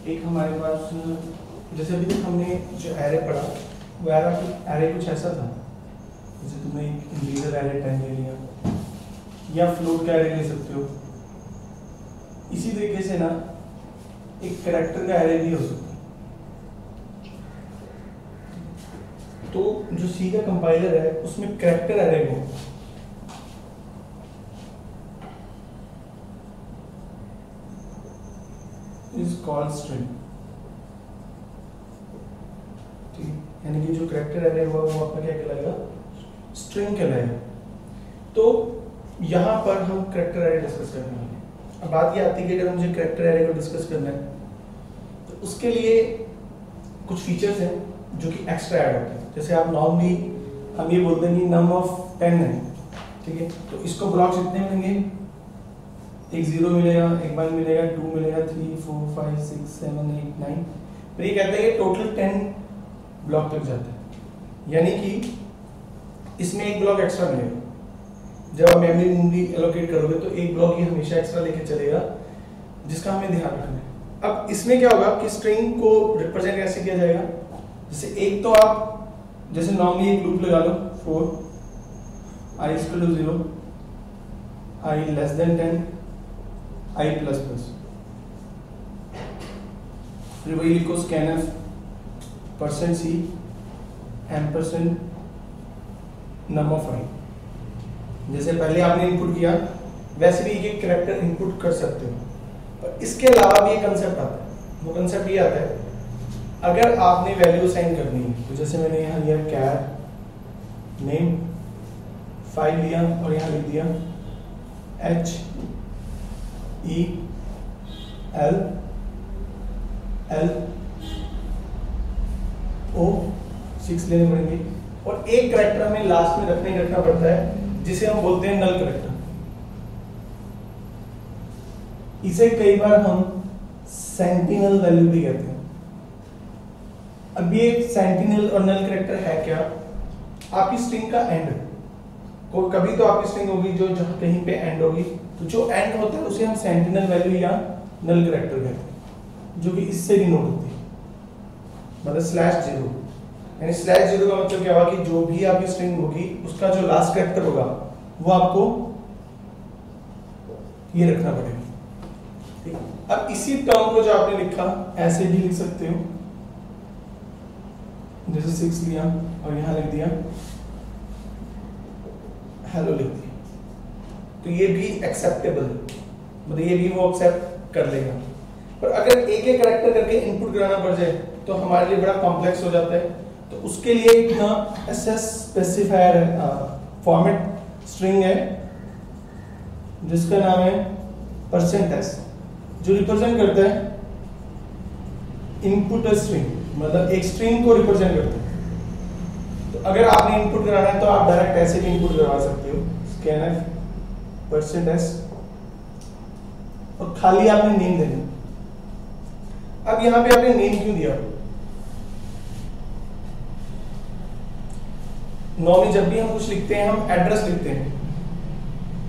एक हमारे पास जैसे अभी तक हमने जो एरे पढ़ा वो एरे कुछ ऐसा था, जैसे तुमने एक इंटीजर एरे 10 ले लिया या फ्लोट का एरे ले सकते हो। इसी तरीके से ना एक कैरेक्टर का एरे भी हो सकता है। तो जो सी का कंपाइलर है उसमें कैरेक्टर एरे को इज कॉल्ड स्ट्रिंग, ठीक, यानी कि जो कैरेक्टर एरे हुआ वो आपका क्या कहलाएगा, स्ट्रिंग कहलाएगा। तो यहाँ पर हम कैरेक्टर एरे डिस्कस करने वाले हैं। अब बात ये आती है कि अगर मुझे कैरेक्टर एरे को डिस्कस करना है तो उसके लिए कुछ फीचर्स हैं जो कि एक्स्ट्रा ऐड होते हैं। जैसे आप नॉर्मली हम ये बोलते हैं कि नम ऑफ 10 है, ठीक है, तो इसको ब्लॉक्स कितने मिलेंगे, एक 0 मिलेगा, एक 1 मिलेगा, 2 मिलेगा, 3 4 5 6 7 8 9। फिर ये कहते हैं कि टोटल 10 ब्लॉक तक जाता है, यानी कि इसमें एक ब्लॉक एक्स्ट्रा मिलेगा। जब आप मेमोरी एलोकेट करोगे तो एक ब्लॉक ही हमेशा एक्स्ट्रा लेके चलेगा, जिसका हमें ध्यान रखना है। अब इसमें क्या होगा कि स्ट्रिंग को रिप्रेजेंट कैसे किया जाएगा, जैसे एक तो आप जैसे नॉर्मली एक लूप लगा लो 4 i = 0 i less than 10 i plus plus, फिर वही लिखो scanf %c ampersand num of i। जैसे पहले आपने इनपुट किया वैसे भी एक कैरेक्टर इनपुट कर सकते हो। और इसके अलावा भी एक कंसेप्ट आता है, वो कंसेप्ट ये आता है अगर आपने वैल्यू असाइन करनी है, तो जैसे मैंने यहाँ लिया char नेम फाइल लिया और यहाँ लिख दिया h e l l o 6 लेने पड़ेंगे, और एक कैरेक्टर हमें लास्ट में रखना पड़ता है जिसे हम बोलते हैं नल कैरेक्टर। इसे कई बार हम सेंटिनल वैल्यू भी कहते हैं। अब ये सेंटिनल और नल कैरेक्टर है क्या, आपकी स्ट्रिंग का एंड, को कभी तो आपकी स्ट्रिंग होगी जो जहां कहीं पे एंड होगी, तो जो एंड होता है उसे हम सेंटिनल वैल्यू या नल कैरेक्टर कहते हैं, जो कि इससे डिनोट होती है, मतलब /0। यानी /0 का मतलब क्या हुआ कि जो भी आपकी स्ट्रिंग होगी उसका जो लास्ट कैरेक्टर होगा वो आपको ये रखना पड़ेगा, ठीक। अब इसी टर्म को जो आपने लिखा ऐसे भी लिख सकते हो, जैसे 6 लिया और यहां लिख दिया हेलो लिख दिया, तो ये भी एक्सेप्टेबल, मतलब ये भी वो एक्सेप्ट कर लेगा। पर अगर एक एक कैरेक्टर करके इनपुट कराना पड़ जाए तो हमारे लिए बड़ा कॉम्प्लेक्स हो जाता है। तो उसके लिए एक ना एसएस स्पेसिफायर है, फॉर्मेट स्ट्रिंग है जिसका नाम है %s, जो रिप्रेजेंट करता है इनपुट स्ट्रिंग, मतलब एक स्ट्रिंग को रिप्रेजेंट करता है। तो अगर आपने इनपुट कराना है तो आप डायरेक्ट ऐसे भी इनपुट करवा सकते हो, scanf %s, और खाली आपने नेम देना। अब यहां पे आपने नेम क्यों दिया, नॉर्मली जब भी हम कुछ लिखते हैं हम एड्रेस लिखते हैं,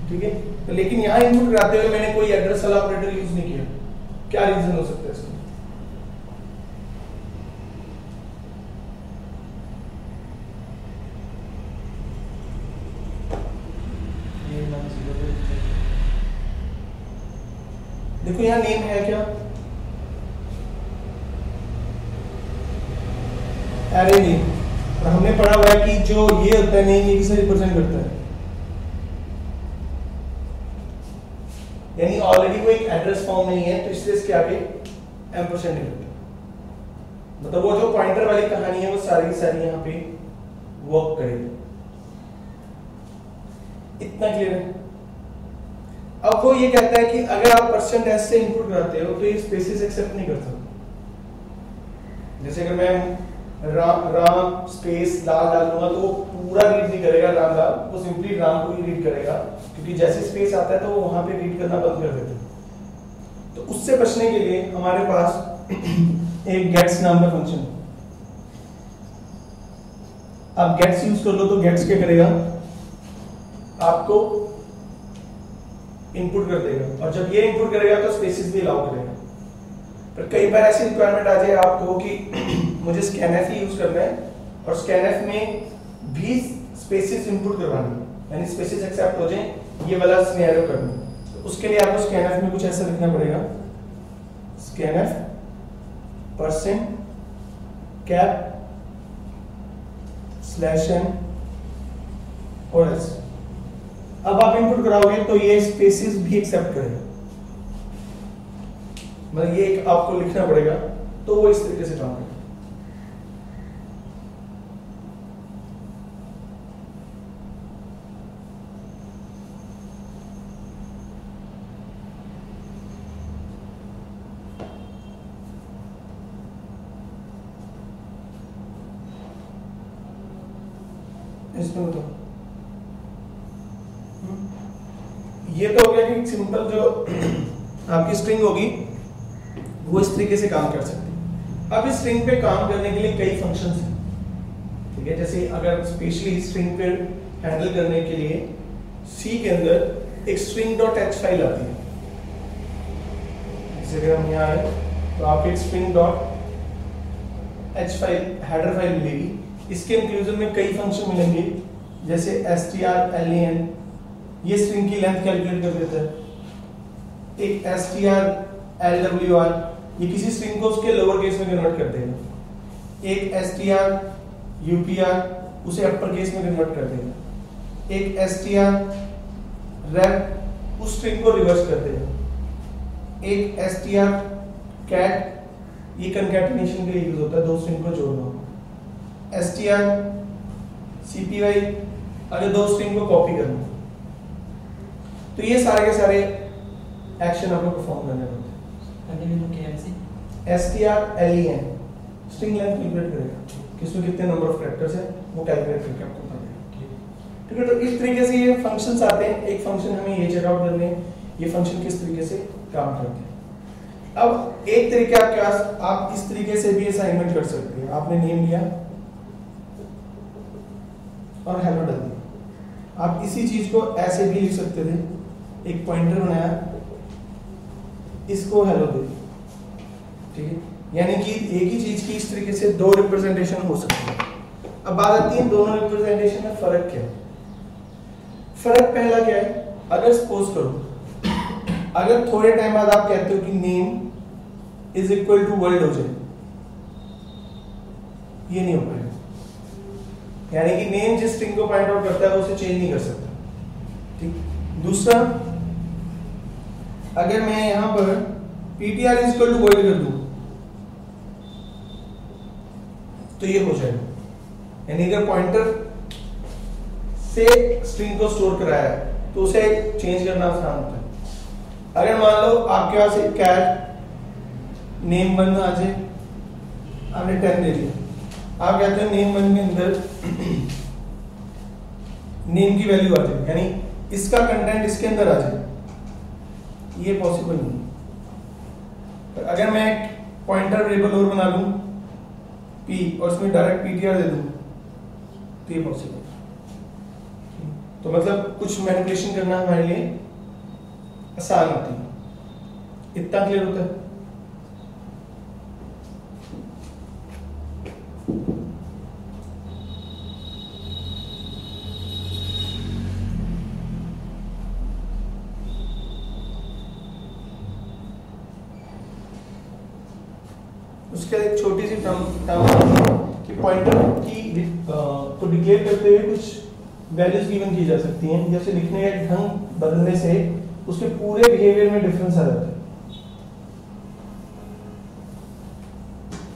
ठीक है, तो लेकिन यहां इनपुट कराते हुए मैंने कोई एड्रेस वाला ऑपरेटर यूज नहीं किया। क्या रीजन हो सकता है इसका, देखो यहां नेम है क्या, एरे नेम, और हमने पढ़ा हुआ है कि जो ये होता है नेम, ये किसे रिप्रेजेंट करता है, यानी ऑलरेडी वो एक एड्रेस फॉर्म नहीं है, तो इसलिए इसके आगे एम्परसेंड लगता है। मतलब वो जो पॉइंटर वाली कहानी है वो सारी की सारी यहाँ पे वर्क करेगी। इतना क्लियर है। अब वो ये कहता है कि अगर आप %s से इनपुट कराते हो तो ये स्पेसेस एक्सेप्ट नहीं करता। जैसे अगर मैं राम स्पेस लाल डालूंगा तो वो पूरा रीड नहीं करेगा राम लाल, वो सिंपली राम को ही रीड करेगा, क्योंकि जैसे स्पेस आता है तो वो वहां पे रीड करना बंद कर देता है। तो उससे बचने के लिए हमारे पास एक गेट्स नाम का फंक्शन, आप गेट्स यूज कर लो तो गेट्स क्या करेगा, आपको इनपुट कर देगा, और जब ये इनपुट करेगा तो स्पेसेस भी अलाउ करेगा। पर कई बार ऐसी रिक्वायरमेंट आ जाए आपको कि मुझे स्कैनएफ ही यूज करना है और स्कैनएफ में भी स्पेसेस इनपुट करवानी है, यानी स्पेसेस एक्सेप्ट हो जाए, ये वाला सिनेरियो करना है। तो उसके लिए आपको स्कैनएफ में कुछ ऐसा लिखना पड़ेगा, scanf percent cap slash n और एस। अब आप इनपुट कराओगे तो ये स्पेसेस भी एक्सेप्ट करेगा, मतलब ये एक आपको लिखना पड़ेगा, तो वो इस तरीके से काम करेगा। इसमें बताओ, ये तो हो गया कि सिंपल जो आपकी स्ट्रिंग होगी वो इस तरीके से काम कर सकती है। अब इस स्ट्रिंग पे काम करने के लिए कई फंक्शंस हैं, ठीक है। जैसे अगर स्पेशली स्ट्रिंग पे हैंडल करने के लिए सी के अंदर एक string.h फाइल आती है। जैसे अगर हम यहाँ आए तो आपको एक string.h फाइल, हेडर फाइल मिलेगी। इसके इंक्लूजन में कई फंक्शन मिलेंगे, जैसे strlen, ये स्ट्रिंग की लेंथ कैलकुलेट कर देता है। एक strlwr, ये किसी स्ट्रिंग को उसके लोअर केस में कन्वर्ट कर देगा। एक strupr, उसे अपर केस में कन्वर्ट कर देगा। एक strrep, उस स्ट्रिंग को रिवर्स कर देगा। एक strcat, ये कंकैटिनेशन के लिए यूज होता है, दो स्ट्रिंग को जोड़ना। strcpy, अगर दो स्ट्रिंग को कॉपी करना। तो ये सारे के सारे एक्शन आपको परफॉर्म करने होते हैं। strlen स्ट्रिंग लेंथ कैलकुलेट करेगा कि इसमें कितने नंबर ऑफ कैरेक्टर्स है, वो कैलकुलेट करके आपको बता देगा। ठीक है, तो इस तरीके से ये फंक्शंस आते हैं। एक फंक्शन हमें ये चेक आउट करने हैं, ये फंक्शन किस तरीके से काम करते हैं। अब एक तरीके आपके पास, आप इस तरीके से भी असाइनमेंट कर सकते हैं। आपने नेम लिया और हेलो डाल दिया। आप इसी चीज को ऐसे भी लिख सकते थे, एक पॉइंटर बनाया, इसको हेलो दे, ठीक है। यानी कि एक ही चीज की इस तरीके से दो रिप्रेजेंटेशन हो सकती है। अब बात आती है दोनों रिप्रेजेंटेशन में फर्क क्या है। फर्क पहला क्या है, अगर सपोज करो, अगर थोड़े टाइम बाद आप कहते हो कि name is equal to world हो जाए, ये नहीं हो पाएगा। यानी कि नेम जिस स्ट्रिंग को पॉइंट आउट करता है वो उसे चेंज नहीं कर सकता, ठीक। दूसरा, अगर मैं यहां पर ptr is equal to world कर दूं तो ये हो जाएगा। यानी अगर पॉइंटर से स्ट्रिंग को स्टोर कराया है तो उसे चेंज करना आसान होता है। अगर मान लो आपके पास एक कैट नेम वन आ जाए, आपने 10 दे दिया, आप कहते हैं नेम वन के अंदर नेम की वैल्यू आ जाए, यानी इसका कंटेंट इसके अंदर आ जाए, ये पॉसिबल नहीं। तो अगर मैं एक पॉइंटर वेरिएबल और बना लूं p और उसमें डायरेक्ट ptr दे दूं तो ये पॉसिबल। तो मतलब कुछ मैनिपुलेशन करना हमारे लिए आसान होती है। इतना क्लियर होता है? उसके एक छोटी सी टर्म कि पॉइंटर की को डिक्लेयर करते हुए कुछ वैल्यूज गिवन की जा सकती हैं। जैसे लिखने का ढंग बदलने से उसके पूरे बिहेवियर में डिफरेंस आ जाता है।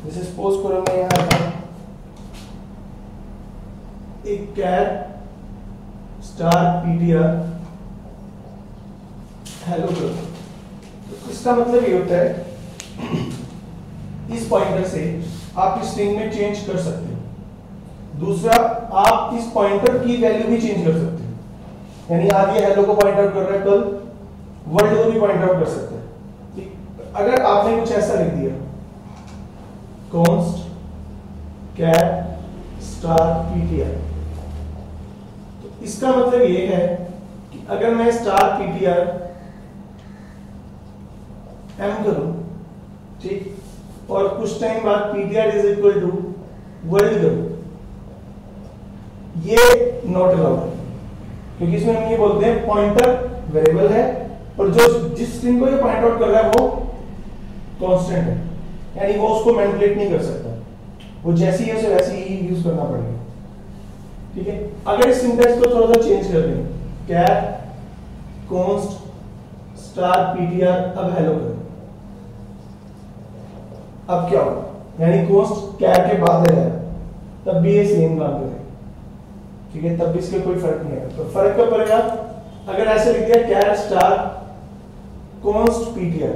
जैसे सपोज करो मैं यहाँ एक कैट स्टार ptr हेलो करो, तो इसका मतलब ये होता है इस पॉइंटर से आप इस स्ट्रिंग में चेंज कर सकते हो। दूसरा, आप इस पॉइंटर की वैल्यू भी चेंज कर सकते हो, यानी आज ये हेलो को पॉइंट आउट कर रहा है, कल वर्ल्ड को भी पॉइंट आउट कर सकते हैं। अगर आपने कुछ ऐसा लिख दिया const cat star ptr, तो इसका मतलब ये है कि अगर मैं स्टार ptr m करूं ठीक। और कुछ टाइम बाद ptr is equal to world करो, ये नॉट अलाउड है, क्योंकि इसमें हम ये बोलते हैं पॉइंटर वेरिएबल है, पर जो जिस स्ट्रिंग को ये पॉइंट आउट कर रहा है वो कांस्टेंट है, यानी वो उसको मैनिपुलेट नहीं कर सकता, वो जैसी है उसे वैसी ही यूज करना पड़ेगा। ठीक है, अगर इस सिंटैक्स को थोड़ा सा चेंज कर दें, कैर const स्टार ptr, अब हेलो करें, अब क्या होगा, यानी const कैर के बाद है तब भी ये सेम काम करेगा। ठीक है, तब भी इसके कोई फर्क नहीं है। तो फर्क कब पड़ेगा, अगर ऐसे लिख दिया कैर स्टार const ptr,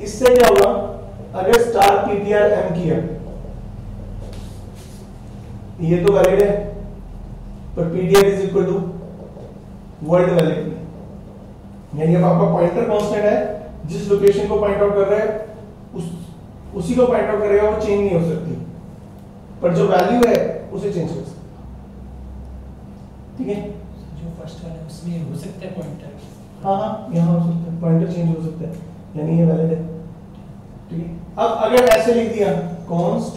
इससे क्या होगा, अगर स्टार ptr m किया ये तो वैलिड है, पर ptr is equal to world valid, यानी अब आपका पॉइंटर कांस्टेंट है, जिस लोकेशन को पॉइंट आउट कर रहा है उसी को पॉइंट आउट करेगा, वो चेंज नहीं हो सकती, पर जो वैल्यू है उसे चेंज कर सकते। ठीक है, जो फर्स्ट वाला है उसमें हो सकता है पॉइंटर, हाँ यहाँ हो सकता है, पॉइंटर चेंज हो सकता है, यानी ये वैलिड है। ठीक है, अब अगर ऐसे लिख दिया const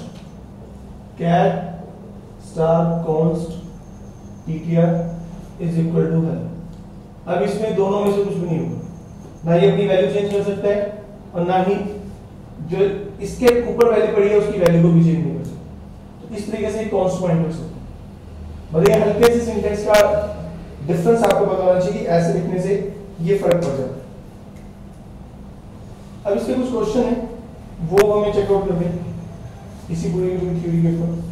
char star const ptr is equal to hello, अब इसमें दोनों में से कुछ भी नहीं होगा, ना ये अपनी वैल्यू चेंज कर सकता है और ना ही जो इसके ऊपर वैल्यू पड़ी है उसकी वैल्यू को भी चेंज नहीं कर सकता। तो इस तरीके से const पॉइंट कर सकते हैं। मतलब ये हल्के से सिंटैक्स का डिफरेंस आपको पता होना चाहिए कि ऐसे लिखने से ये फर्क पड़ जाता है। अब इसके कुछ क्वेश्चन है वो हमें चेकआउट करते हैं इसी पूरी थ्योरी के ऊपर।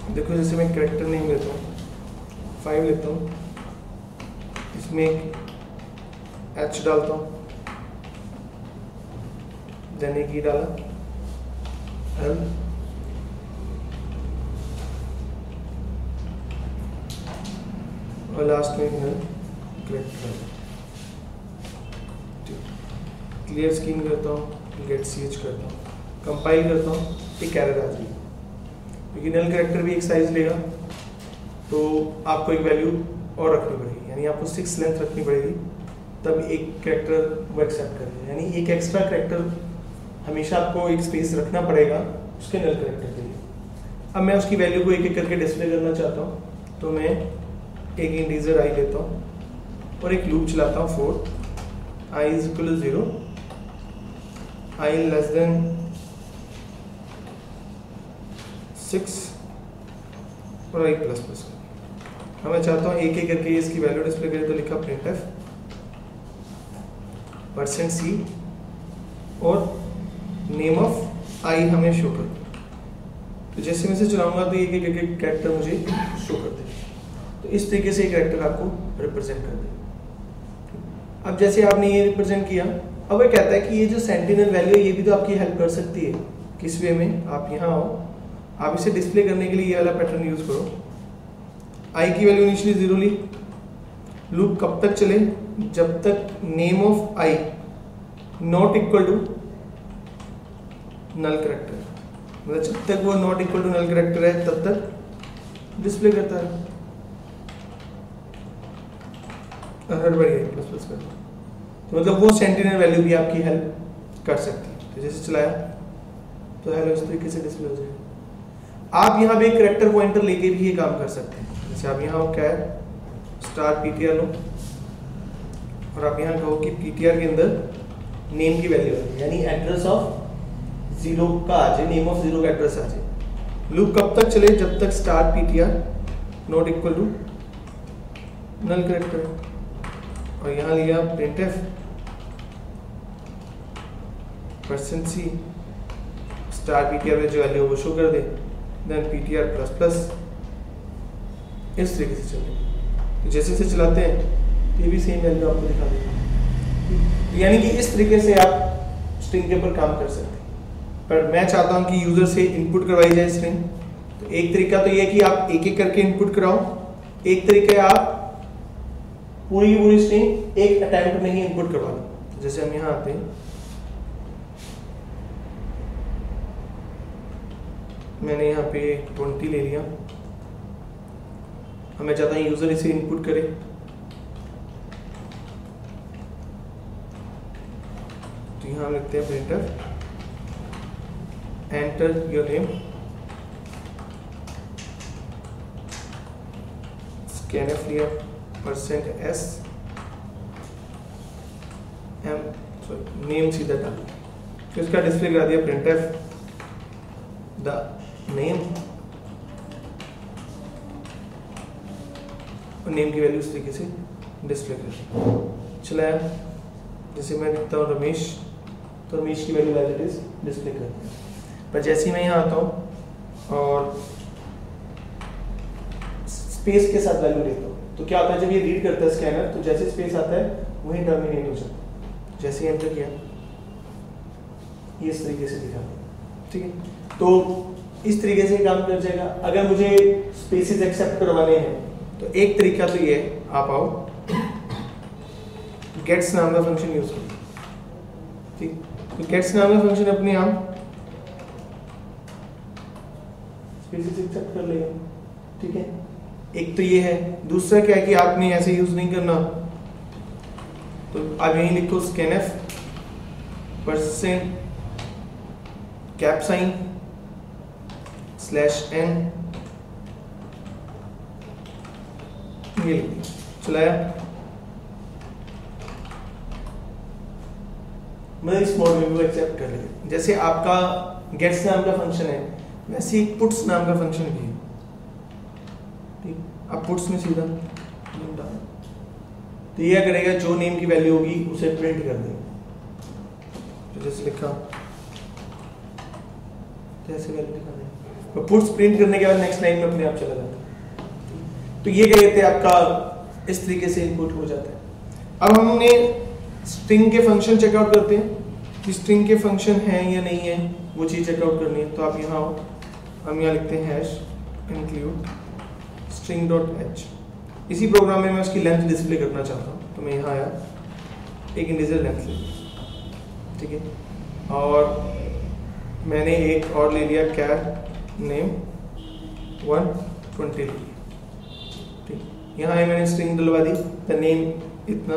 देखो जैसे मैं कैरेक्टर नेम लेता हूँ 5 लेता हूँ, इसमें एक h डालता हूँ, देन एक ई डाला l, और लास्ट में एक नल कैरेक्टर क्लियर स्क्रीन करता हूँ, गेट ch करता हूँ, कंपाइल करता हूँ, एक एरर आ जाएगी क्योंकि नल कैरेक्टर भी एक साइज लेगा, तो आपको एक वैल्यू और रखनी पड़ेगी, यानी आपको 6 लेंथ रखनी पड़ेगी, तब एक कैरेक्टर वो एक्सेप्ट करेगा, यानी एक एक्स्ट्रा कैरेक्टर हमेशा आपको एक स्पेस रखना पड़ेगा उसके नल कैरेक्टर के लिए। अब मैं उसकी वैल्यू को एक एक करके डिस्प्ले करना चाहता हूँ, तो मैं एक इंटीजर i लेता हूँ और एक लूप चलाता हूँ for i is equal to 0, i less than 6 और i प्लस प्लस। अब मैं चाहता हूँ एक एक करके इसकी वैल्यू डिस्प्ले करें, तो लिखा printf %c और नेम ऑफ i हमें शो कर दे। तो जैसे मैं इसे चलाऊंगा तो एक एक कैरेक्टर मुझे शो कर दे, तो इस तरीके से एक कैरेक्टर आपको रिप्रेजेंट कर दे। अब जैसे आपने ये रिप्रेजेंट किया, अब वो कहता है कि ये जो सेंटिनल वैल्यू है ये भी तो आपकी हेल्प कर सकती है। किस वे में? आप यहाँ आओ, आप इसे डिस्प्ले करने के लिए ये वाला पैटर्न यूज करो। i की वैल्यू इनिशियली 0 ली, लूप कब तक चले, जब तक name of I not equal to null character, मतलब जब तक वो not equal to null character है तब तक डिस्प्ले करता है। हर बार प्लस प्लस कर, तो मतलब वो सेंटिनल वैल्यू भी आपकी हेल्प कर सकती है। तो जैसे चलाया तो हेलो इस तरीके से डिस्प्ले हो जाएगा। आप यहाँ पे करेक्टर पॉइंटर लेके भी ये काम कर सकते हैं। जैसे आप यहाँ क्या है स्टार पीटीआर लो और आप यहाँ कहो कि पीटीआर के अंदर नेम की वैल्यू है, यानी एड्रेस ऑफ 0 का आ जाए, नेम ऑफ 0 का एड्रेस आ जाए। लूप कब तक चले, जब तक star PTR not equal to null character. और यहाँ लिया printf %c स्टार ptr में जो वैल्यू वो शो कर दे, देन ptr प्लस प्लस, इस तरीके से चले। तो जैसे से चलाते हैं ये भी सेम वैल्यू आपको दिखा देगा। यानी कि इस तरीके से आप स्ट्रिंग के ऊपर काम कर सकते हैं। पर मैं चाहता हूँ कि यूजर से इनपुट करवाई जाए स्ट्रिंग। तो एक तरीका तो ये है कि आप एक एक करके इनपुट कराओ, एक तरीका है आप पूरी की पूरी स्ट्रिंग एक अटेम्प्ट में ही इनपुट करवा लो। जैसे हम यहाँ आते हैं, मैंने यहाँ पे 20 ले लिया, मैं चाहता हूँ यूजर इसे इनपुट करे। तो यहाँ लिखते हैं printer enter your name, scanf लिया %s m नेम सीधा डाल, फिर इसका डिस्प्ले करा दिया printf द नेम, और नेम की वैल्यू इस तरीके से डिस्प्ले कर दी। चलाया, जैसे मैं लिखता हूँ रमेश, तो रमेश की value as it is display कर दी। पर जैसे ही मैं यहाँ आता हूँ और स्पेस के साथ वैल्यू लेता हूँ, तो क्या होता है जब ये रीड करता है स्कैनर, तो जैसे स्पेस आता है वहीं टर्मिनेट हो जाता है। जैसे ही एंटर किया ये इस तरीके से दिखा, ठीक है। तो इस तरीके से काम कर जाएगा। अगर मुझे स्पेसेस एक्सेप्ट करवाने हैं तो एक तरीका तो ये है, आप आओ गेट्स नाम का फंक्शन यूज करो, ठीक। तो गेट्स नाम का फंक्शन अपने आप स्पेसेस एक्सेप्ट कर लेगा, ठीक है। एक तो ये है। दूसरा क्या है कि आपने ऐसे यूज नहीं करना, तो आप यहीं लिखो scanf %n ये चलाया, मैं इस मोड में भी एक्सेप्ट कर लिया। जैसे आपका गेट्स नाम का फंक्शन है, वैसे ही पुट्स नाम का फंक्शन भी है, ठीक। अब पुट्स में सीधा डाल, तो ये करेगा जो नेम की वैल्यू होगी उसे प्रिंट कर देगा। तो जैसे लिखा तो ऐसे वैल्यू दिखा देगा, तो पुट्स प्रिंट करने के बाद नेक्स्ट लाइन में अपने आप चला जाता है। तो ये क्या कहते हैं, आपका इस तरीके से इनपुट हो जाता है। अब हमने स्ट्रिंग के फंक्शन चेकआउट करते हैं कि स्ट्रिंग के फंक्शन है या नहीं है, वो चीज चेकआउट करनी है। तो आप यहाँ आओ, हम यहाँ लिखते हैं #include string.h। इसी प्रोग्राम में मैं उसकी लेंथ डिस्प्ले करना चाहता हूँ, तो मैं यहाँ आया, एक इंटीजर लेंथ ले, ठीक है। और मैंने एक और ले लिया char name 120 ले लिया, ठीक। यहाँ मैंने स्ट्रिंग डलवा दी द नेम इतना।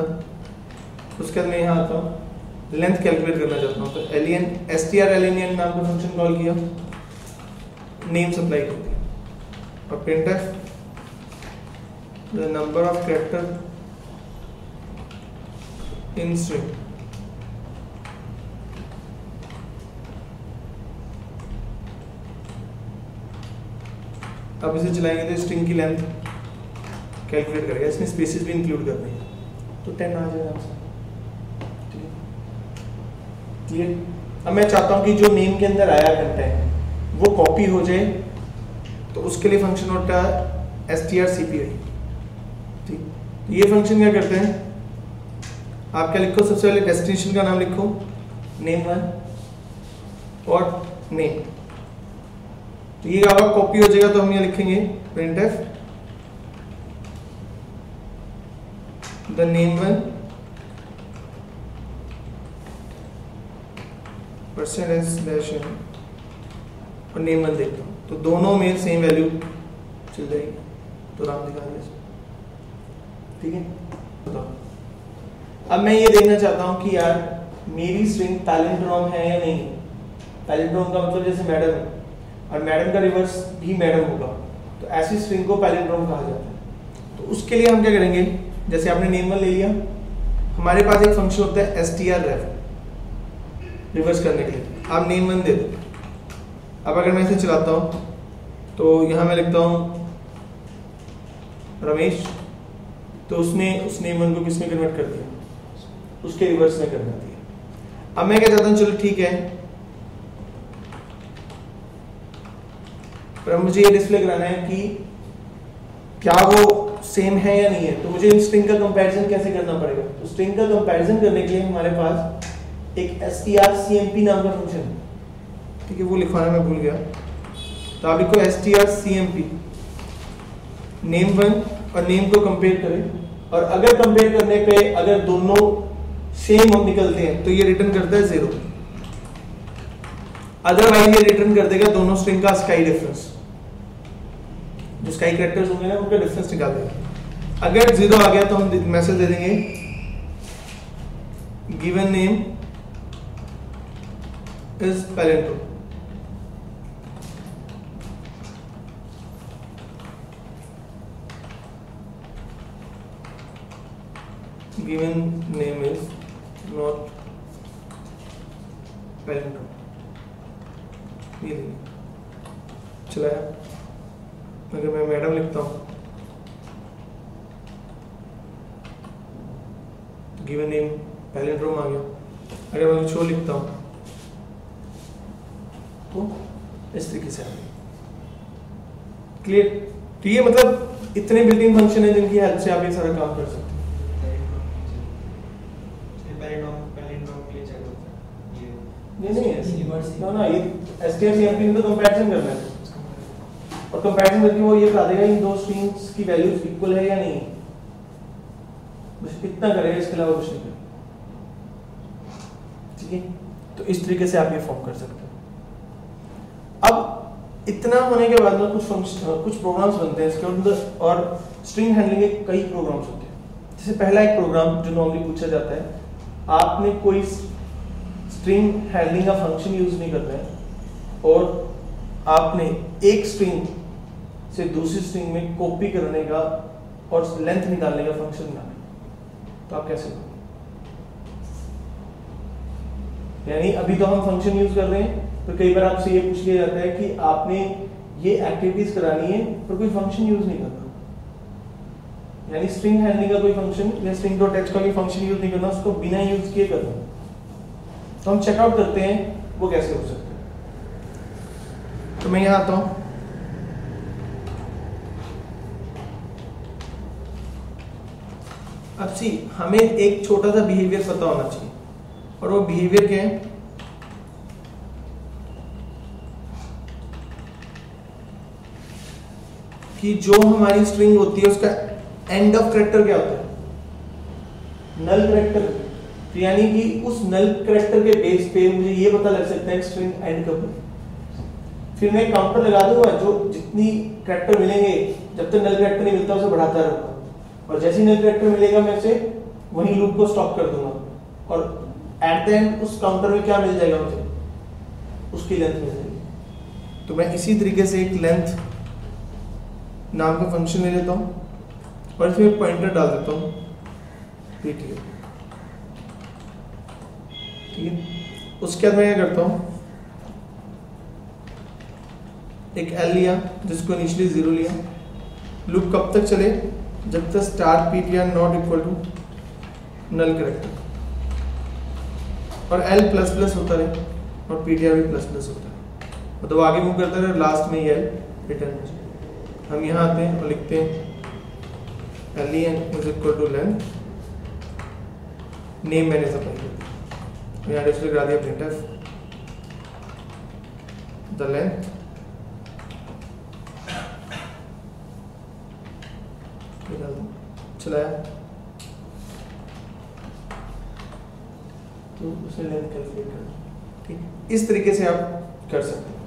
उसके बाद मैं यहाँ आता हूँ, लेंथ कैलकुलेट करना चाहता हूँ, तो str_align नाम का फंक्शन कॉल किया, नेम सप्लाई कर दिया, और printf the number of character in string। अब इसे चलाएंगे तो स्ट्रिंग की लेंथ कैलकुलेट करेगा, इसमें स्पेसेस भी इंक्लूड करने हैं, तो 10 आ जाएगा आपसे, ठीक है, क्लियर। अब मैं चाहता हूं कि जो नेम के अंदर आया कंटेंट वो कॉपी हो जाए, तो उसके लिए फंक्शन होता है strcpy, ठीक। तो ये फंक्शन क्या करते हैं, आप क्या लिखो, सबसे पहले डेस्टिनेशन का नाम लिखो, name1 और नेम, तो ये आपका कॉपी हो जाएगा। तो हम यहाँ लिखेंगे printf the name one percent s dash n और नेम वन देखता हूँ, तो दोनों में सेम वैल्यू चल जाएगी, तो राम दिखा दिया। ठीक है, बताओ। अब मैं ये देखना चाहता हूँ कि यार मेरी स्ट्रिंग पैलिंड्रोम है या नहीं। पैलिंड्रोम का मतलब जैसे मैडम है, और मैडम का रिवर्स भी मैडम होगा, तो ऐसी स्ट्रिंग को पैलिंड्रोम कहा जाता है। तो उसके लिए हम क्या करेंगे, जैसे आपने नेम वन ले लिया, हमारे पास एक फंक्शन होता है strref, रिवर्स करने के लिए। आप नेम वन दे दो। अब अगर मैं इसे चलाता हूँ तो यहाँ मैं लिखता हूँ रमेश, तो उसने उस नेम वन को किसमें कन्वर्ट कर दिया, उसके रिवर्स में करना दिया। अब मैं क्या चाहता हूँ, चलो ठीक है, पर मुझे ये डिस्प्ले कराना है कि क्या वो सेम है या नहीं है। तो मुझे स्ट्रिंग का कंपैरिजन कैसे करना पड़ेगा। तो स्ट्रिंग का कंपैरिजन करने के लिए हमारे पास एक strcmp नाम का फंक्शन है, ठीक है, वो लिखवाना मैं भूल गया। तो आप लिखो strcmp, नेम वन और नेम को कंपेयर करें, और अगर कंपेयर करने पे अगर दोनों सेम निकलते हैं तो ये रिटर्न करता है 0, अदरवाइज ये रिटर्न कर देगा दोनों स्ट्रिंग का स्काई डिफरेंस, जो स्काई कैरेक्टर्स होंगे ना उनका डिफरेंस निकाल देगा। अगर 0 आ गया तो हम मैसेज दे देंगे given name is palindrome. Given name is not palindrome. ये चलाया। अगर मैं मैडम लिखता हूं, गिवन नेम पैलिंड्रोम आ गया। अगर मैं शो लिखता हूं तो इस तरीके से आ गया। क्लियर। तो ये मतलब इतने बिल्डिंग फंक्शन है जिनकी हेल्प से आप ये सारा काम कर सकते हैं। नहीं ना, ये strcmp में तो कंपैरिजन करना है, और कंपैरिजन करके वो ये बता देगा इन दो स्ट्रिंग्स की वैल्यूज इक्वल है या नहीं, बस इतना करेगा, इसके अलावा कुछ नहीं करेगा। ठीक है, तो इस तरीके से आप ये फॉर्म कर सकते हो। अब इतना होने के बाद में कुछ प्रोग्राम्स बनते हैं इसके अंदर, और स्ट्रिंग हैंडलिंग के कई प्रोग्राम्स होते हैं। जैसे पहला एक प्रोग्राम जो नॉर्मली पूछा जाता है, आपने कोई स्ट्रिंग हैंडलिंग का फंक्शन यूज नहीं कर रहे हैं और आपने एक स्ट्रिंग से दूसरी स्ट्रिंग में कॉपी करने का और लेंथ निकालने का फंक्शन बनाना, तो आप कैसे करोगे? यानी अभी तो हम फंक्शन यूज कर रहे हैं, तो कई बार आपसे ये पूछ लिया जाता है कि आपने ये एक्टिविटीज करानी है पर कोई फंक्शन यूज नहीं करना, यानी स्ट्रिंग हैंडलिंग का कोई फंक्शन या स्ट्रिंग डॉट एच का कोई फंक्शन यूज नहीं करना, उसको बिना यूज किए करना। तो हम चेकआउट करते हैं वो कैसे हो सकता है। तो मैं यहां आता हूं, अब सी हमें एक छोटा सा बिहेवियर पता होना चाहिए, और वो बिहेवियर क्या है कि जो हमारी स्ट्रिंग होती है उसका एंड ऑफ कैरेक्टर क्या होता है, नल कैरेक्टर। तो यानी कि उस नल कैरेक्टर के बेस पे मुझे ये पता लग सकता है कि स्ट्रिंग एंड कब है। फिर मैं काउंटर लगा दूंगा, जो जितनी कैरेक्टर मिलेंगे जब तक नल कैरेक्टर नहीं मिलता उसे बढ़ाता रहूंगा, और जैसे ही नल कैरेक्टर मिलेगा मैं उसे वही लूप को स्टॉप कर दूंगा, और एट द एंड उस काउंटर में क्या मिल जाएगा मुझे, उसकी लेंथ मिल जाएगी। तो मैं इसी तरीके से एक लेंथ नाम का फंक्शन ले लेता हूँ और इसमें पॉइंटर डाल देता हूँ ptr। ठीक है, उसके बाद मैं क्या करता हूँ, एक एल लिया जिसको इनिशियली 0 लिया, लूप कब तक चले जब तक star ptr not equal to null character, और एल प्लस प्लस होता रहे और ptr भी प्लस प्लस होता है, मतलब आगे मूव करता रहे, लास्ट में ये एल रिटर्न हो जाए। हम यहाँ आते हैं और लिखते हैं len is equal to length, name मैंने सप्लाई कर दिया, यहाँ डिस्प्ले करा दिया printf द लेंथ चलाया। तो उसमें लेंथ कैलकुलेट करना, ठीक, इस तरीके से आप कर सकते हैं,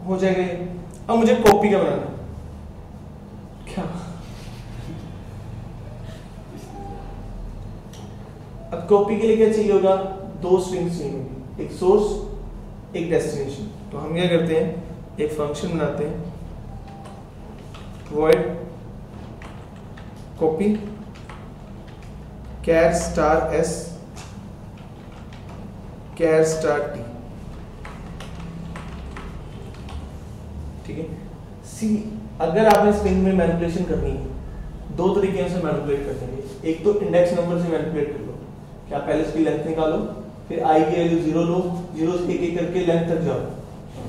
हो जाएगा ये। अब मुझे कॉपी का बनाना है, क्या अब कॉपी के लिए क्या चाहिए होगा, दो स्ट्रिंग्स चाहिए होगी, एक सोर्स एक डेस्टिनेशन। तो हम क्या करते हैं, एक फंक्शन बनाते हैं void copy char star s char star t, ठीक है। सी अगर आपने स्ट्रिंग में मैनिपुलेशन करनी है, दो तरीके से मैनिपुलेट कर देंगे, एक तो इंडेक्स नंबर से मैनिपुलेट कर लो, क्या पहले इसकी लेंथ निकालो, फिर आई की वैल्यू 0 लो, 0 से एक एक करके लेंथ तक जाओ,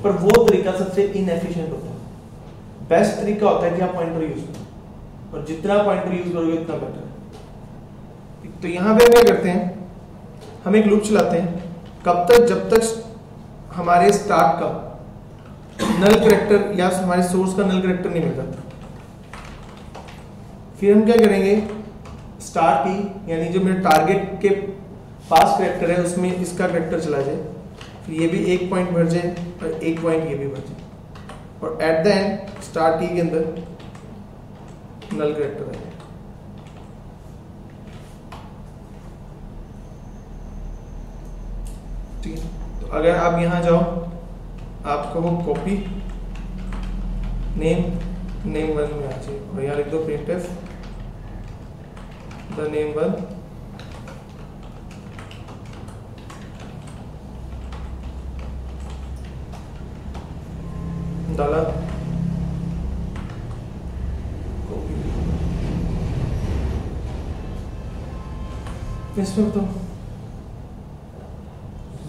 पर वो तरीका सबसे इनएफिशिएंट होता है। बेस्ट तरीका होता है कि आप पॉइंटर यूज करो, और जितना पॉइंटर यूज करोगे उतना बेटर है। तो यहां पे क्या करते हैं, हम एक लूप चलाते हैं, कब तक, जब तक हमारे स्टार्ट का नल कैरेक्टर या हमारे सोर्स का नल कैरेक्टर नहीं मिलता। फिर हम क्या करेंगे, स्टार्ट की यानी जो मेरे टारगेट के पास कैरेक्टर है उसमें इसका कैरेक्टर चला जाए, फिर ये भी एक पॉइंट भर जाए और एक पॉइंट ये भी भर जाए, और at the end start T के अंदर नल कैरेक्टर है। ठीक है, तो अगर आप यहां जाओ, आपको वो कॉपी नेम 1 में आ जाए, और यहाँ लिख दो printf द नेम 1 डाला, इसमें तो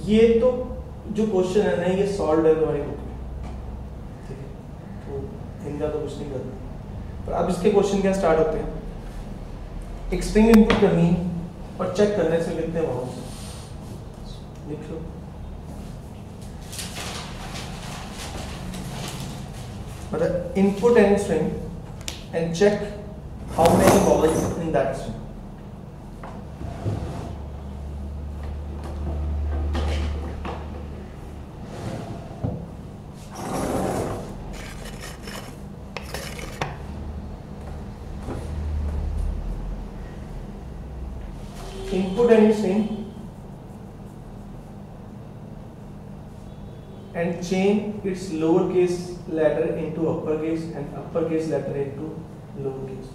ये तो जो क्वेश्चन है ना, ये सॉल्व है तुम्हारी बुक में, ठीक है, तो इनका तो कुछ नहीं करना। पर अब इसके क्वेश्चन क्या स्टार्ट होते हैं, एक स्ट्रिंग इनपुट करनी है और चेक करने से लिखते हैं वहां से, लिख लो मतलब input any string and check how many vowels in that string. Input any string and change its lowercase letter into uppercase and uppercase letter into lowercase.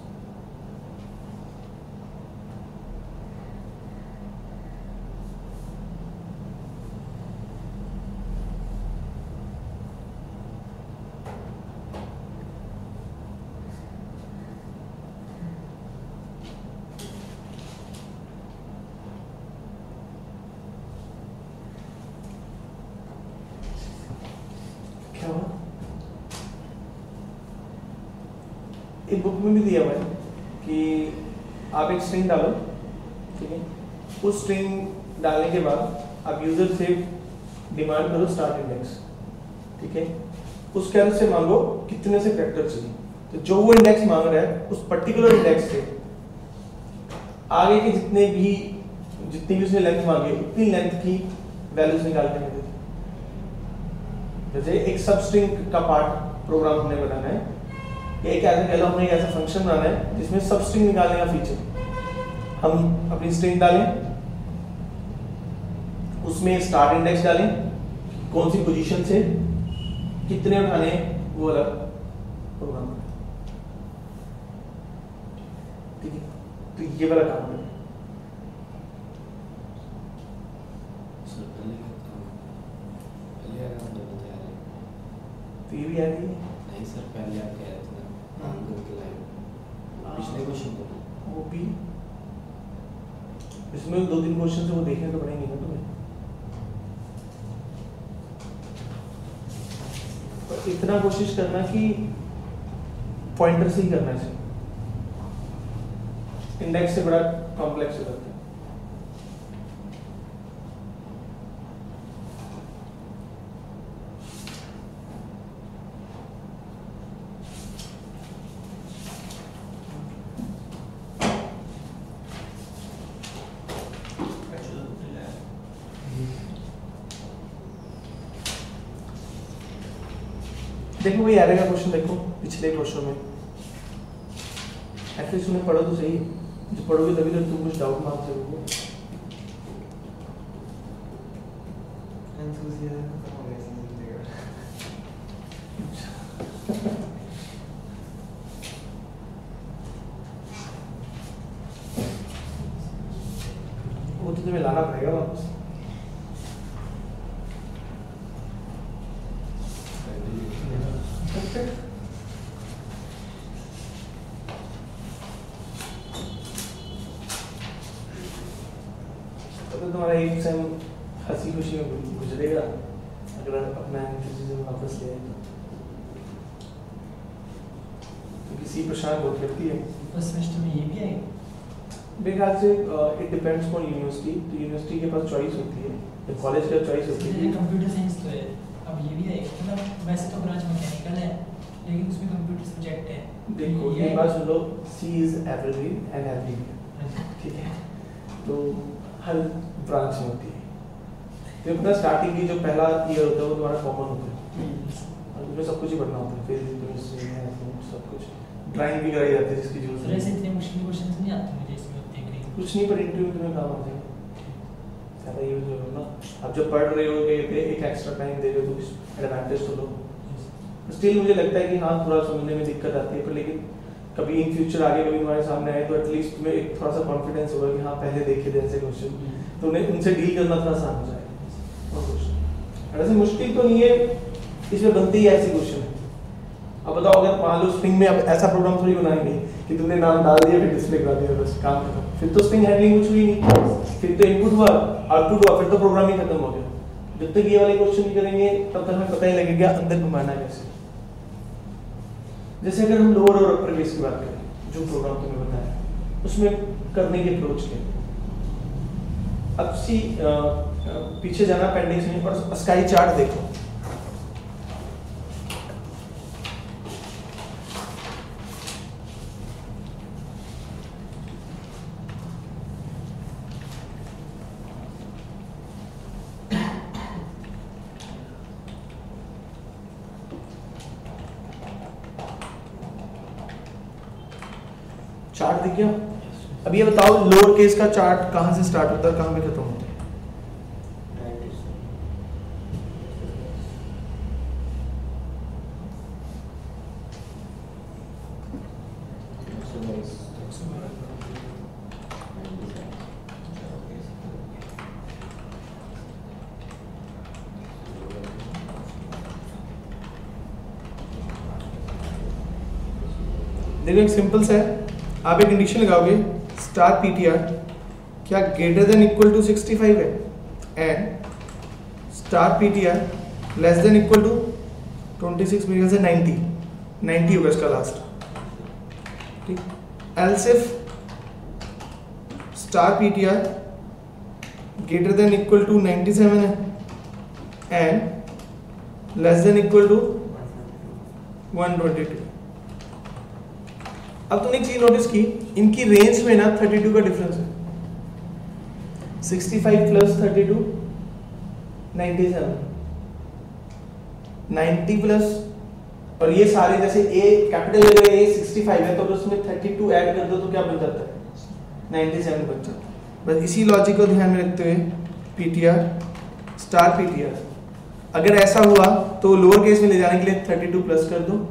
एक बुक में भी दिया हुआ है कि आप एक स्ट्रिंग डालो, ठीक है, उस स्ट्रिंग डालने के बाद आप यूजर से डिमांड करो स्टार्ट इंडेक्स, ठीक है, उस कैरेक्टर से मांगो कितने से कैरेक्टर चाहिए, तो जो वो इंडेक्स मांग रहा है उस पर्टिकुलर इंडेक्स से आगे के जितनी भी उसने लेंथ मांगी उतनी लेंथ की वैल्यूज निकाल के देते। जैसे एक सब स्ट्रिंग का पार्ट प्रोग्राम हमने बनाना है, एक ऐसा कह लो हमने एक ऐसा फंक्शन बनाना है जिसमें सब स्ट्रिंग निकालने का फीचर, हम अपनी स्ट्रिंग डालें, उसमें स्टार्ट इंडेक्स डालें, कौन सी पोजीशन से कितने उठाने वो अलग प्रोग्राम, ठीक है, तो ये वाला काम है। तो ये भी आ रही है नहीं सर, पहले आप कह रहे थे ना पिछले क्वेश्चन को, वो भी इसमें 2-3 क्वेश्चन से वो देखने तो पड़ेंगे ना तुम्हें, पर इतना कोशिश करना कि पॉइंटर से ही करना है, इंडेक्स से बड़ा कॉम्प्लेक्स हो जाता है। देखो वही एरे का क्वेश्चन देखो पिछले क्वेश्चन में, एटलीस्ट उन्हें पढ़ो तो सही, जो पढ़ोगे तभी तो तुम कुछ डाउट मार सकोगे। वो तो तुम्हें लाना पड़ेगा वापस। तो तुम्हारा एक सेम हंसी खुशी में गुजरेगा अगर अपना एंथुसियाज्म वापस ले आए तो। किसी प्रशांत बहुत करती है फर्स्ट सेमेस्टर में ये भी आएगा। मेरे ख्याल से इट डिपेंड्स ऑन यूनिवर्सिटी, तो यूनिवर्सिटी के पास चॉइस होती है, कॉलेज का चॉइस होती है। कंप्यूटर साइंस तो है, अब ये भी आएगा। मतलब वैसे तो ब्रांच मैकेनिकल है लेकिन उसमें कंप्यूटर सब्जेक्ट है। देखो ये बात सुन लो, सी इज एवरीथिंग एंड एवरीवेयर, ठीक है, तो हर ब्रांच में होती है। तो अपना स्टार्टिंग की जो पहला ईयर होता है वो तुम्हारा कॉमन होता है और तुम्हें सब कुछ ही पढ़ना होता है, फिजिक्स केमिस्ट्री मैथ्स सब कुछ, ड्राइंग भी कराई जाती है जिसकी जरूरत सर ऐसे इतने मुश्किल क्वेश्चंस नहीं आते मुझे इसमें देख रही कुछ नहीं, पर इंटरव्यू में तुम्हें काम आते हैं ज़्यादा यूज हो ना। अब जब पढ़ रहे हो एक एक्स्ट्रा टाइम दे रहे हो तो कुछ एडवांटेज तो लो। स्टिल मुझे लगता है कि हाँ थोड़ा समझने में दिक्कत आती है, पर लेकिन कभी इन फ्यूचर आगे कभी तुम्हारे सामने आए तो एटलीस्ट तुम्हें एक थोड़ा सा कॉन्फिडेंस होगा कि हाँ पहले देखे थे ऐसे क्वेश्चन, तो उन्हें उनसे डील करना थोड़ा आसान हो जाएगा। और कुछ ऐसे मुश्किल तो नहीं है, इसमें बनते ही ऐसे क्वेश्चन है। अब बताओ अगर मान लो स्ट्रिंग में अब ऐसा प्रोग्राम थोड़ी बनाएंगे कि तुमने नाम डाल दिया फिर डिस्प्ले करा दिया बस काम खत्म, फिर तो स्ट्रिंग हैंडलिंग कुछ हुई नहीं, फिर तो इनपुट हुआ आउटपुट हुआ, फिर तो प्रोग्रामिंग खत्म हो गया। जब तक ये वाले क्वेश्चन नहीं करेंगे तब तक हमें पता ही लगेगा अंदर घुमाना कैसे। जैसे अगर हम लोअर और अपर केस की बात करें, जो प्रोग्राम तुम्हें बताया उसमें करने की अप्रोच क्या, अब पीछे जाना अपेंडिक्स में और स्काई चार्ट देखो। चार्ट दिख गया। अब ये बताओ लोअर केस का चार्ट कहां से स्टार्ट होता है कहां पे खत्म होता है? देखो एक सिंपल सा है, आप एक कंडीशन लगाओगे स्टार पीटीआर क्या ग्रेटर देन इक्वल टू 65 है and star PTR less than equal to 26 मेरे ख्याल से 90 होगा इसका लास्ट, ठीक। Else if star PTR greater than equal to 97 है and less than equal to 122। अब तुमने एक चीज नोटिस की, इनकी रेंज में ना 32 का डिफरेंस है, 65 प्लस 32 97, 90 प्लस, और ये सारे जैसे ए कैपिटल अगर ए 65 है तो उसमें 32 ऐड कर दो तो क्या बन जाता है 97 बन जाता है। बस इसी लॉजिक को ध्यान में रखते हुए पीटीआर स्टार पीटीआर अगर ऐसा हुआ तो लोअर केस में ले जाने के लिए 32 प्लस कर दो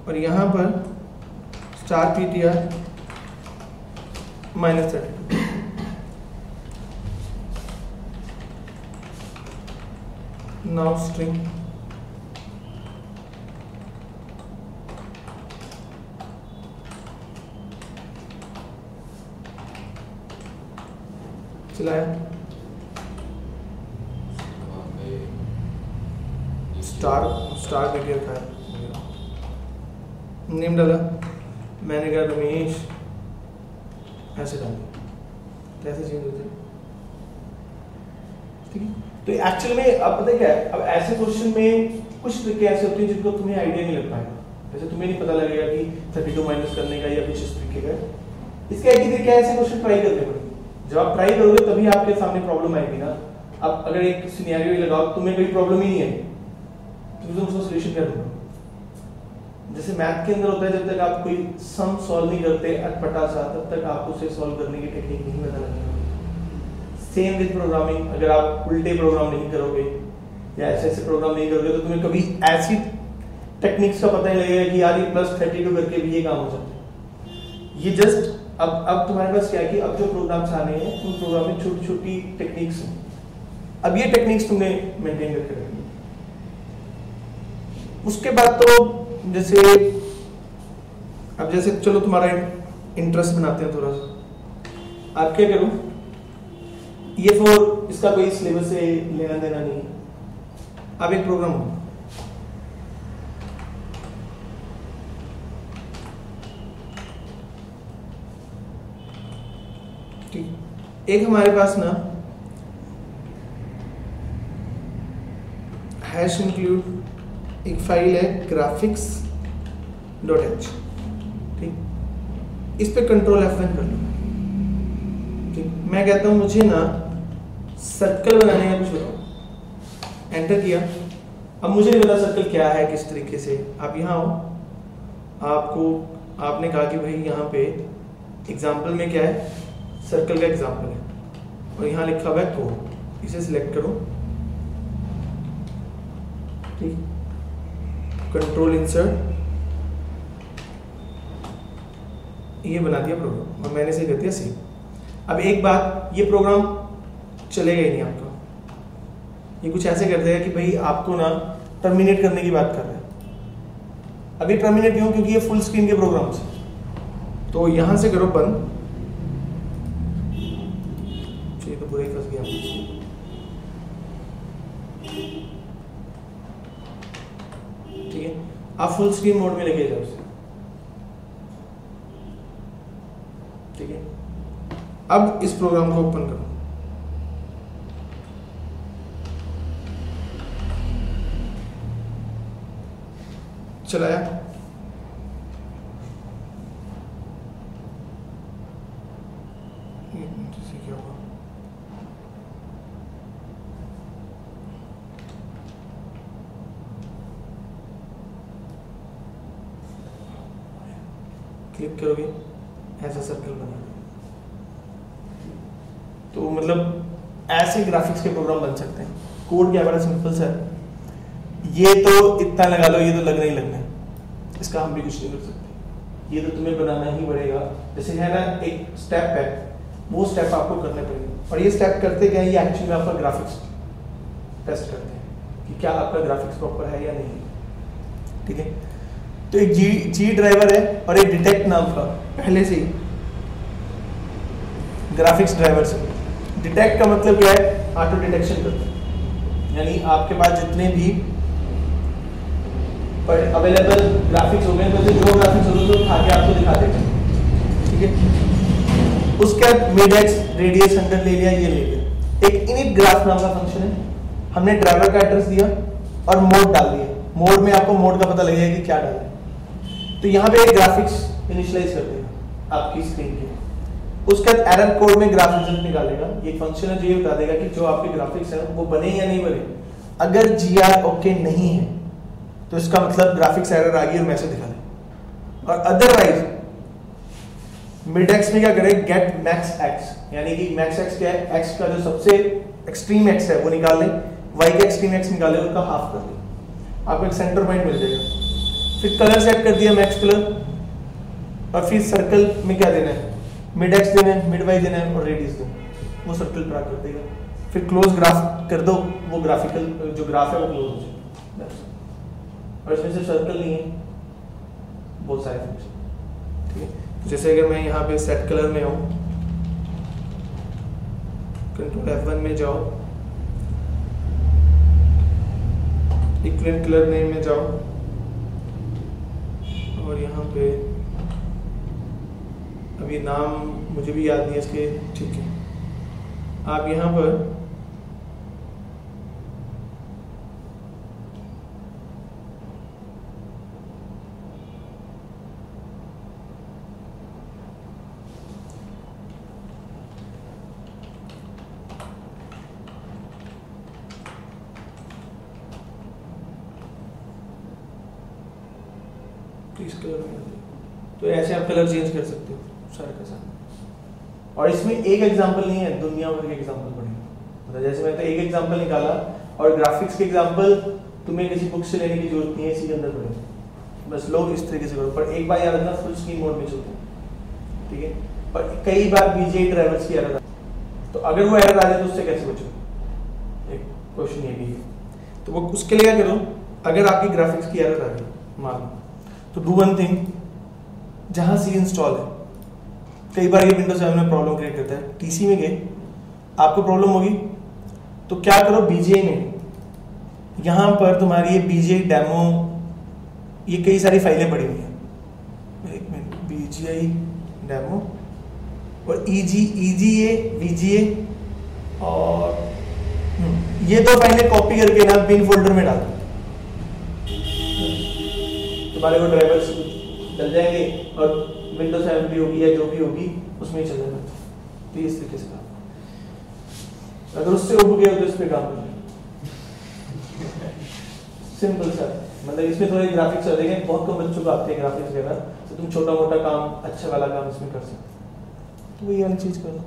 और यहां पर स्टार पीटीआर -32। नाउ स्ट्रिंग चलाया स्टार पीटीआर का नेम डाला, मैंने कहा रमेश, ऐसे डाल दिया तो ऐसे चेंज होते हैं, ठीक है। तो एक्चुअल में अब पता है क्या है, अब ऐसे क्वेश्चन में कुछ ट्रिक ऐसे होती है जिनको तुम्हें आइडिया नहीं लग पाएगा, जैसे तुम्हें नहीं पता लगेगा कि 32 माइनस करने का या कुछ इस तरीके का। इसका एक ही तरीका है, ऐसे क्वेश्चन ट्राई करने पड़ेंगे, जब आप ट्राई करोगे तभी आपके सामने प्रॉब्लम आएगी ना। अब अगर एक सिनेरियो लगाओ तुम्हें कोई प्रॉब्लम ही नहीं है, तो तुम उसका सोल्यूशन क्या ढूंढो? जैसे मैथ के अंदर होता है, जब तक आप कोई सम सॉल्व नहीं करते अटपटा सा, तब तक आपको उसे सॉल्व करने की टेक्निक नहीं पता लगेगा। सेम विद प्रोग्रामिंग, अगर आप उल्टे प्रोग्राम नहीं करोगे या ऐसे ऐसे प्रोग्राम नहीं करोगे तो तुम्हें कभी ऐसी टेक्निक्स का पता नहीं लगेगा कि यार ये +32 करके भी ये काम हो सकता है। ये जस्ट अब तुम्हारे पास क्या है कि अब जो प्रोग्राम्स आने हैं उन प्रोग्राम में छोटी छोटी टेक्निक्स हैं। अब ये टेक्निक्स तुमने मेंटेन करके रखनी। उसके बाद तो जैसे अब जैसे चलो तुम्हारा इंटरेस्ट बनाते हैं थोड़ा सा। आप क्या करो, ये फोर इसका कोई सिलेबस से लेना देना नहीं है। अब एक प्रोग्राम हो, ठीक, एक हमारे पास ना हैश इंक्लूड एक फाइल है graphics.h, ठीक, इस पे कंट्रोल F1 कर लो। ठीक, मैं कहता हूं मुझे ना सर्कल बनाने का कुछ बताओ। एंटर किया। अब मुझे नहीं पता सर्कल क्या है, किस तरीके से। आप यहाँ हो, आपने कहा कि भाई यहाँ पे एग्जाम्पल में क्या है, सर्कल का एग्जाम्पल है और यहाँ लिखा हुआ है कोड, इसे सिलेक्ट करो। ठीक, कंट्रोल इंसर्ट, ये बना दिया प्रोग्राम और मैंने इसे कर दिया सेव। अब एक बात, ये प्रोग्राम चलेगा ही नहीं आपका, ये कुछ ऐसे कर देगा कि भाई आपको ना टर्मिनेट करने की बात कर रहा है। अभी टर्मिनेट क्यों? क्योंकि ये फुल स्क्रीन के प्रोग्राम्स हैं। तो यहां से करो बंद। ये तो पूरा ही फंस गया। ठीक है, आप फुल स्क्रीन मोड में लेके जाओ उसे। ठीक है, अब इस प्रोग्राम को ओपन करो। चलाया, क्या हुआ? क्लिक करोगे, ऐसा सर्कल बना। तो मतलब ऐसे ग्राफिक्स के प्रोग्राम बन सकते हैं। कोड क्या बड़ा सिंपल सा है। ये तो इतना लगा लो, ये तो लगना ही लगना है, इसका हम भी कुछ नहीं कर सकते। ये तो तुम्हें बनाना ही पड़ेगा। जैसे है ना, एक स्टेप है, वो स्टेप आपको करने पड़ेंगे। और ये स्टेप करते क्या है, ये एक्चुअली में आपका ग्राफिक्स टेस्ट करते हैं कि क्या आपका ग्राफिक्स प्रॉपर है या नहीं। ठीक है, तो एक जी ड्राइवर है और एक डिटेक्ट नाम का पहले से ही ग्राफिक्स ड्राइवर से। डिटेक्ट का मतलब क्या है, ऑटो डिटेक्शन करता है, यानी आपके पास जितने भी अवेलेबल ग्राफिक्स हो गए तो जो ग्राफिक्स हो तो उठा के आपको दिखाते हैं। ठीक है, उसके बाद मिडएक्स रेडियस 100 ले लिया, ये ले लिया। एक इनिट ग्राफ नाम का फंक्शन है, हमने ड्राइवर का एड्रेस दिया और मोड डाल दिया। मोड में आपको मोड का पता लगेगा कि क्या डालना है। तो यहाँ पे एक ग्राफिक्स इनिशियलाइज कर देगा आपकी स्क्रीन के। उसके बाद एरर कोड में ग्राफ रिजल्ट निकालेगा। ये फंक्शन है जो ये बता देगा कि जो आपके ग्राफिक्स है वो बने या नहीं बने। अगर GR ओके नहीं है तो इसका मतलब ग्राफिक्स एरर आ गई और मैसेज दिखा दे। और अदरवाइज मिडएक्स में क्या करे, गेट मैक्स एक्स, यानी कि मैक्स एक्स क्या है, एक्स का जो सबसे एक्सट्रीम एक्स है वो निकाल ले, वाई का एक्सट्रीम एक्स निकाले, उनका हाफ कर ले, आपको एक सेंटर पॉइंट मिल जाएगा। फिर कलर सेट कर दिया मैक्स कलर, और फिर सर्कल में क्या देना है, मिड एक्स देना है, मिड वाई देना है और रेडियस देना है, वो सर्कल ड्रा कर देगा। फिर क्लोज ग्राफ कर दो, वो ग्राफिकल जो ग्राफ है वो क्लोज हो जाएगा। और इसमें सिर्फ सर्कल नहीं है, बहुत सारे फंक्शन। ठीक है, जैसे अगर मैं यहाँ पे सेट कलर में हूँ, कंट्रोल F1 में जाओ, इक्विवेलेंट कलर नेम में जाओ और यहाँ पे अभी नाम मुझे भी याद नहीं है इसके। ठीक है, आप यहाँ पर तो इस कलर में, तो ऐसे आप कलर चेंज कर सकते हो सारे के साथ। और इसमें एक एग्जांपल नहीं है, दुनिया भर के एग्जांपल पढ़ेंगे। मतलब जैसे मैं तो एक एग्जांपल निकाला, और ग्राफिक्स के एग्जांपल तुम्हें किसी बुक से लेने की जरूरत नहीं है, इसी के अंदर पढ़ेंगे। बस लोग इस तरीके से करो, पर एक बार याद रखना फुल स्क्रीन मोड में चलते हैं, ठीक है। पर कई बार बीजीआई ड्राइवर्स की एरर, तो अगर वो एरर आ जाए तो उससे कैसे बचो, एक क्वेश्चन ये भी है। तो वो उसके लिए क्या करो, अगर आपकी ग्राफिक्स की एरर आ गई मान लो, तो डू वन थिंग, जहां सी इंस्टॉल है, कई बार ये विंडोज 7 में प्रॉब्लम क्रिएट करता है, टीसी में गए आपको प्रॉब्लम होगी, तो क्या करो बीजीआई में, यहां पर तुम्हारी ये बीजीआई डेमो, ये कई सारी फाइलें पड़ी हुई हैं, एक मिनट, बीजीआई डेमो और ईजीए वीजीए, और ये दो फाइलें कॉपी करके ना बिन फोल्डर में डाल दो, तुम्हारे को ड्राइवर्स डल जाएंगे और विंडोज 7 भी होगी या जो भी होगी उसमें ही चलेगा। तो इस तरीके से काम, अगर उससे उब गए तो इस पे काम करें, सिंपल सा। मतलब इसमें थोड़े ग्राफिक्स आ जाएंगे, बहुत कम बच्चों को आते हैं ग्राफिक्स वगैरह, तो तुम छोटा मोटा काम, अच्छा वाला काम इसमें कर सकते हो। तो वही वाली चीज करना।